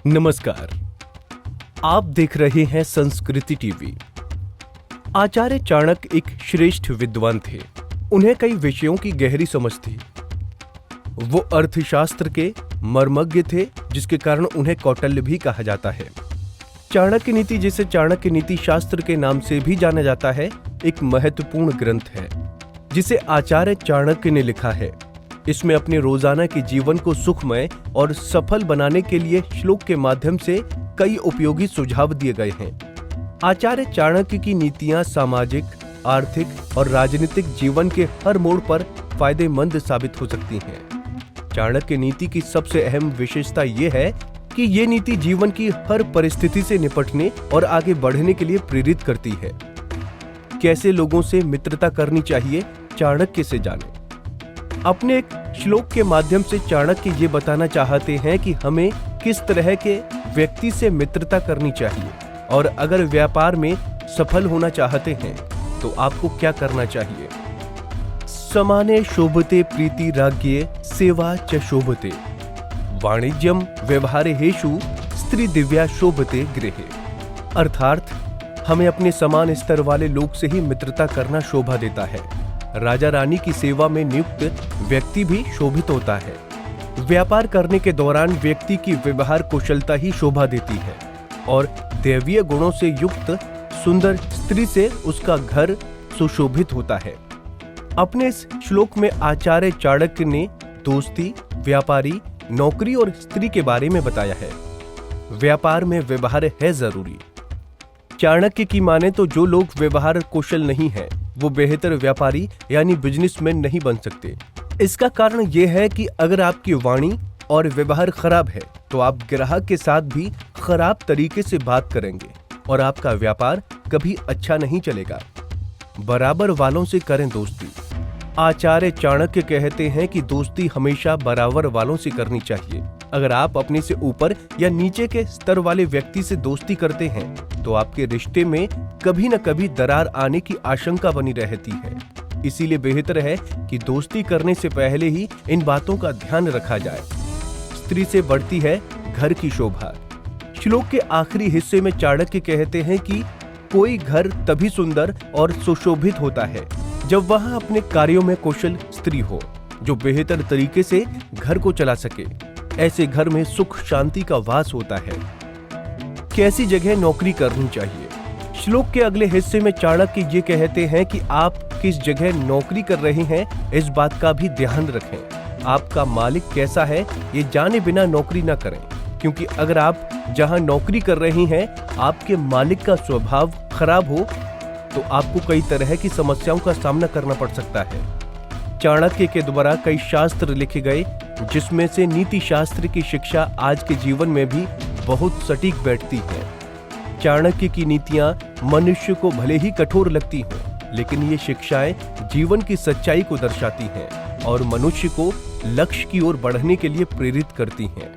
नमस्कार। आप देख रहे हैं संस्कृति टीवी। आचार्य चाणक्य एक श्रेष्ठ विद्वान थे। उन्हें कई विषयों की गहरी समझ थी। वो अर्थशास्त्र के मर्मज्ञ थे, जिसके कारण उन्हें कौटिल्य भी कहा जाता है। चाणक्य नीति, जिसे चाणक्य नीति शास्त्र के नाम से भी जाना जाता है, एक महत्वपूर्ण ग्रंथ है जिसे आचार्य चाणक्य ने लिखा है। इसमें अपने रोजाना के जीवन को सुखमय और सफल बनाने के लिए श्लोक के माध्यम से कई उपयोगी सुझाव दिए गए हैं। आचार्य चाणक्य की नीतियां सामाजिक, आर्थिक और राजनीतिक जीवन के हर मोड़ पर फायदेमंद साबित हो सकती हैं। चाणक्य नीति की सबसे अहम विशेषता ये है कि ये नीति जीवन की हर परिस्थिति से निपटने और आगे बढ़ने के लिए प्रेरित करती है। कैसे लोगों से मित्रता करनी चाहिए, चाणक्य से जानें। अपने एक श्लोक के माध्यम से चाणक्य ये बताना चाहते हैं कि हमें किस तरह के व्यक्ति से मित्रता करनी चाहिए और अगर व्यापार में सफल होना चाहते हैं तो आपको क्या करना चाहिए। समाने शोभते प्रीति राज्ञे सेवा च शोभते वाणिज्यम व्यवहारेषु स्त्री दिव्या शोभते गृहे। अर्थात हमें अपने समान स्तर वाले लोग से ही मित्रता करना शोभा देता है। राजा रानी की सेवा में नियुक्त व्यक्ति भी शोभित होता है। व्यापार करने के दौरान व्यक्ति की व्यवहार कुशलता ही शोभा देती है और दैवीय गुणों से युक्त सुंदर स्त्री से उसका घर सुशोभित होता है। अपने इस श्लोक में आचार्य चाणक्य ने दोस्ती, व्यापारी, नौकरी और स्त्री के बारे में बताया है। व्यापार में व्यवहार है जरूरी। चाणक्य की माने तो जो लोग व्यवहार कुशल नहीं हैं, वो बेहतर व्यापारी यानी बिजनेसमैन नहीं बन सकते। इसका कारण ये है कि अगर आपकी वाणी और व्यवहार खराब है तो आप ग्राहक के साथ भी खराब तरीके से बात करेंगे और आपका व्यापार कभी अच्छा नहीं चलेगा। बराबर वालों से करें दोस्ती। आचार्य चाणक्य कहते हैं कि दोस्ती हमेशा बराबर वालों से करनी चाहिए। अगर आप अपने से ऊपर या नीचे के स्तर वाले व्यक्ति से दोस्ती करते हैं तो आपके रिश्ते में कभी न कभी दरार आने की आशंका बनी रहती है। इसीलिए बेहतर है कि दोस्ती करने से पहले ही इन बातों का ध्यान रखा जाए। स्त्री से बढ़ती है घर की शोभा। श्लोक के आखिरी हिस्से में चाणक्य कहते हैं कि कोई घर तभी सुंदर और सुशोभित होता है जब वहां अपने कार्यों में कुशल स्त्री हो, जो बेहतर तरीके से घर को चला सके। ऐसे घर में सुख शांति का वास होता है। कैसी जगह नौकरी करनी चाहिए। श्लोक के अगले हिस्से में चाणक्य ये कहते हैं कि आप किस जगह नौकरी कर रहे हैं, इस बात का भी ध्यान रखें। आपका मालिक कैसा है, ये जाने बिना नौकरी ना करें, क्योंकि अगर आप जहां नौकरी कर रहे हैं आपके मालिक का स्वभाव खराब हो तो आपको कई तरह की समस्याओं का सामना करना पड़ सकता है। चाणक्य के द्वारा कई शास्त्र लिखे गए, जिसमें से नीति शास्त्र की शिक्षा आज के जीवन में भी बहुत सटीक बैठती है। चाणक्य की नीतियां मनुष्य को भले ही कठोर लगती हों, लेकिन ये शिक्षाएं जीवन की सच्चाई को दर्शाती हैं और मनुष्य को लक्ष्य की ओर बढ़ने के लिए प्रेरित करती हैं।